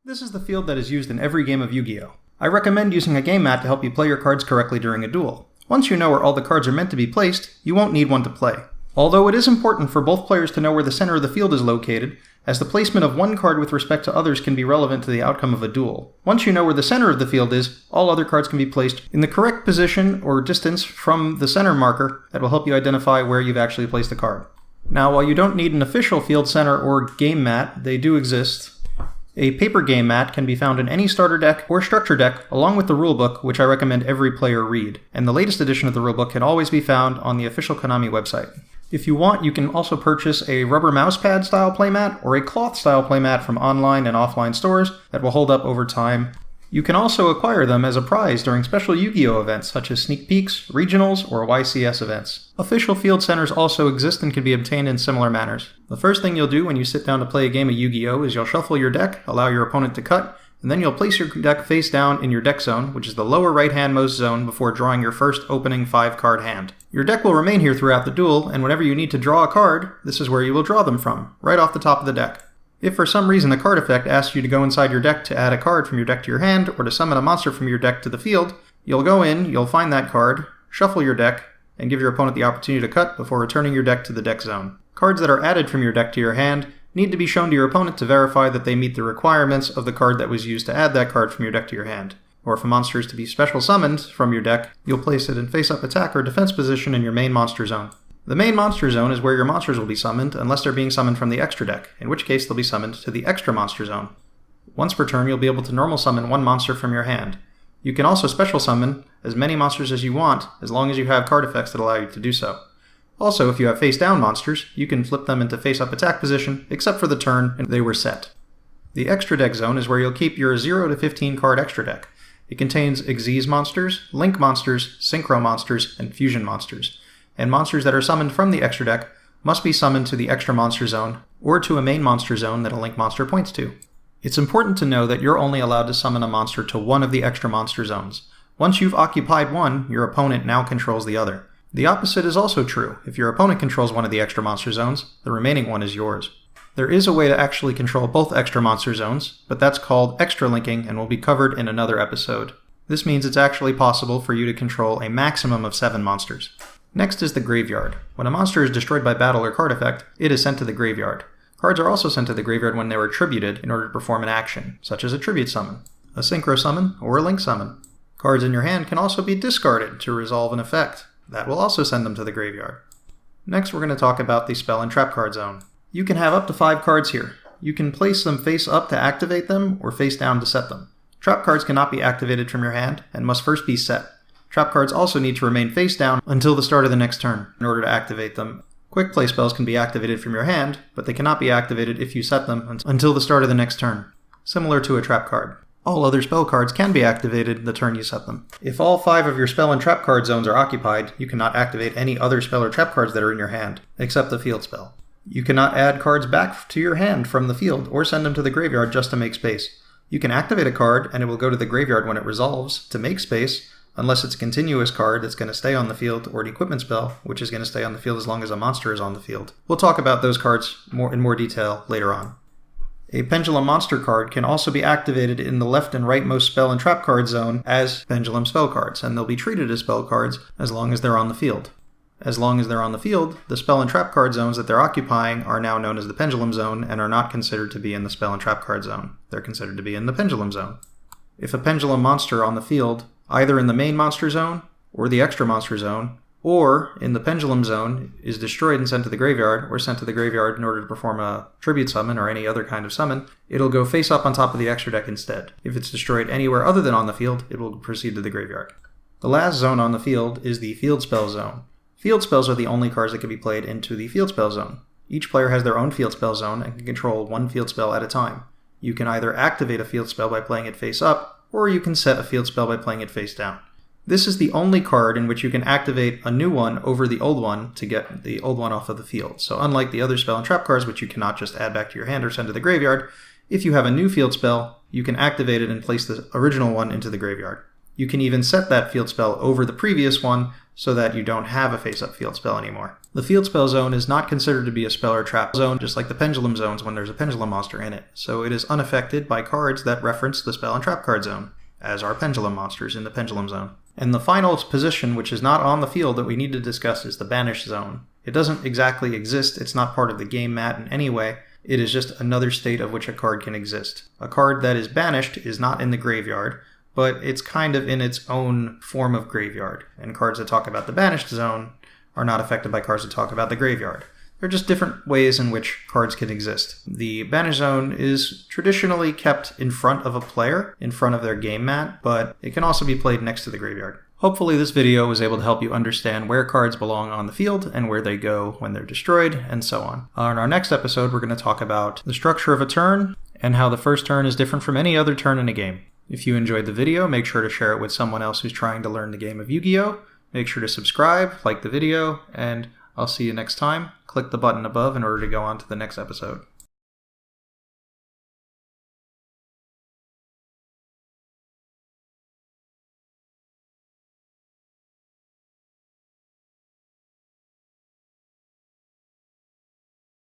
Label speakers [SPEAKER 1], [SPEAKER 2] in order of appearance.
[SPEAKER 1] This is the field that is used in every game of Yu-Gi-Oh! I recommend using a game mat to help you play your cards correctly during a duel. Once you know where all the cards are meant to be placed, you won't need one to play. Although it is important for both players to know where the center of the field is located, as the placement of one card with respect to others can be relevant to the outcome of a duel. Once you know where the center of the field is, all other cards can be placed in the correct position or distance from the center marker that will help you identify where you've actually placed the card. Now, while you don't need an official field center or game mat, they do exist. A paper game mat can be found in any starter deck or structure deck, along with the rulebook, which I recommend every player read. And the latest edition of the rulebook can always be found on the official Konami website. If you want, you can also purchase a rubber mousepad style playmat or a cloth style playmat from online and offline stores that will hold up over time. You can also acquire them as a prize during special Yu-Gi-Oh! Events such as sneak peeks, regionals, or YCS events. Official field centers also exist and can be obtained in similar manners. The first thing you'll do when you sit down to play a game of Yu-Gi-Oh! Is you'll shuffle your deck, allow your opponent to cut, and then you'll place your deck face down in your deck zone, which is the lower right-handmost zone, before drawing your first opening 5-card hand. Your deck will remain here throughout the duel, and whenever you need to draw a card, this is where you will draw them from, right off the top of the deck. If for some reason a card effect asks you to go inside your deck to add a card from your deck to your hand, or to summon a monster from your deck to the field, you'll go in, you'll find that card, shuffle your deck, and give your opponent the opportunity to cut before returning your deck to the deck zone. Cards that are added from your deck to your hand need to be shown to your opponent to verify that they meet the requirements of the card that was used to add that card from your deck to your hand. Or if a monster is to be special summoned from your deck, you'll place it in face-up attack or defense position in your main monster zone. The main monster zone is where your monsters will be summoned unless they're being summoned from the extra deck, in which case they'll be summoned to the extra monster zone. Once per turn, you'll be able to normal summon one monster from your hand. You can also special summon as many monsters as you want, as long as you have card effects that allow you to do so. Also, if you have face-down monsters, you can flip them into face-up attack position, except for the turn they were set. The extra deck zone is where you'll keep your 0 to 15 card extra deck. It contains Xyz monsters, Link monsters, Synchro monsters, and Fusion monsters. And monsters that are summoned from the extra deck must be summoned to the extra monster zone, or to a main monster zone that a Link monster points to. It's important to know that you're only allowed to summon a monster to one of the extra monster zones. Once you've occupied one, your opponent now controls the other. The opposite is also true. If your opponent controls one of the extra monster zones, the remaining one is yours. There is a way to actually control both extra monster zones, but that's called extra linking and will be covered in another episode. This means it's actually possible for you to control a maximum of 7 monsters. Next is the graveyard. When a monster is destroyed by battle or card effect, it is sent to the graveyard. Cards are also sent to the graveyard when they were attributed in order to perform an action, such as a tribute summon, a synchro summon, or a link summon. Cards in your hand can also be discarded to resolve an effect. That will also send them to the graveyard. Next, we're going to talk about the spell and trap card zone. You can have up to 5 cards here. You can place them face up to activate them, or face down to set them. Trap cards cannot be activated from your hand, and must first be set. Trap cards also need to remain face down until the start of the next turn in order to activate them. Quick play spells can be activated from your hand, but they cannot be activated if you set them until the start of the next turn, similar to a trap card. All other spell cards can be activated the turn you set them. If all 5 of your spell and trap card zones are occupied, you cannot activate any other spell or trap cards that are in your hand, except the field spell. You cannot add cards back to your hand from the field, or send them to the graveyard just to make space. You can activate a card, and it will go to the graveyard when it resolves, to make space, unless it's a continuous card that's going to stay on the field, or an equipment spell, which is going to stay on the field as long as a monster is on the field. We'll talk about those cards in more detail later on. A Pendulum Monster card can also be activated in the left and rightmost spell and trap card zone as Pendulum spell cards, and they'll be treated as spell cards as long as they're on the field. As long as they're on the field, the spell and trap card zones that they're occupying are now known as the Pendulum Zone and are not considered to be in the spell and trap card zone. They're considered to be in the Pendulum Zone. If a Pendulum Monster on the field, either in the main monster zone, or the extra monster zone, or in the Pendulum Zone, is destroyed and sent to the graveyard, or sent to the graveyard in order to perform a tribute summon or any other kind of summon, it'll go face up on top of the extra deck instead. If it's destroyed anywhere other than on the field, it will proceed to the graveyard. The last zone on the field is the Field Spell Zone. Field spells are the only cards that can be played into the Field Spell Zone. Each player has their own Field Spell Zone and can control one field spell at a time. You can either activate a field spell by playing it face up, or you can set a field spell by playing it face down. This is the only card in which you can activate a new one over the old one to get the old one off of the field. So unlike the other spell and trap cards, which you cannot just add back to your hand or send to the graveyard, if you have a new field spell, you can activate it and place the original one into the graveyard. You can even set that field spell over the previous one so that you don't have a face-up field spell anymore. The field spell zone is not considered to be a spell or trap zone, just like the pendulum zones when there's a pendulum monster in it, so it is unaffected by cards that reference the spell and trap card zone, as are pendulum monsters in the pendulum zone. And the final position, which is not on the field that we need to discuss, is the banish zone. It doesn't exactly exist, it's not part of the game mat in any way, it is just another state of which a card can exist. A card that is banished is not in the graveyard, but it's kind of in its own form of graveyard, and cards that talk about the banished zone are not affected by cards that talk about the graveyard. They're just different ways in which cards can exist. The banish zone is traditionally kept in front of a player, in front of their game mat, but it can also be played next to the graveyard. Hopefully this video was able to help you understand where cards belong on the field and where they go when they're destroyed, and so on. In our next episode, we're going to talk about the structure of a turn and how the first turn is different from any other turn in a game. If you enjoyed the video, make sure to share it with someone else who's trying to learn the game of Yu-Gi-Oh! Make sure to subscribe, like the video, and I'll see you next time. Click the button above in order to go on to the next episode.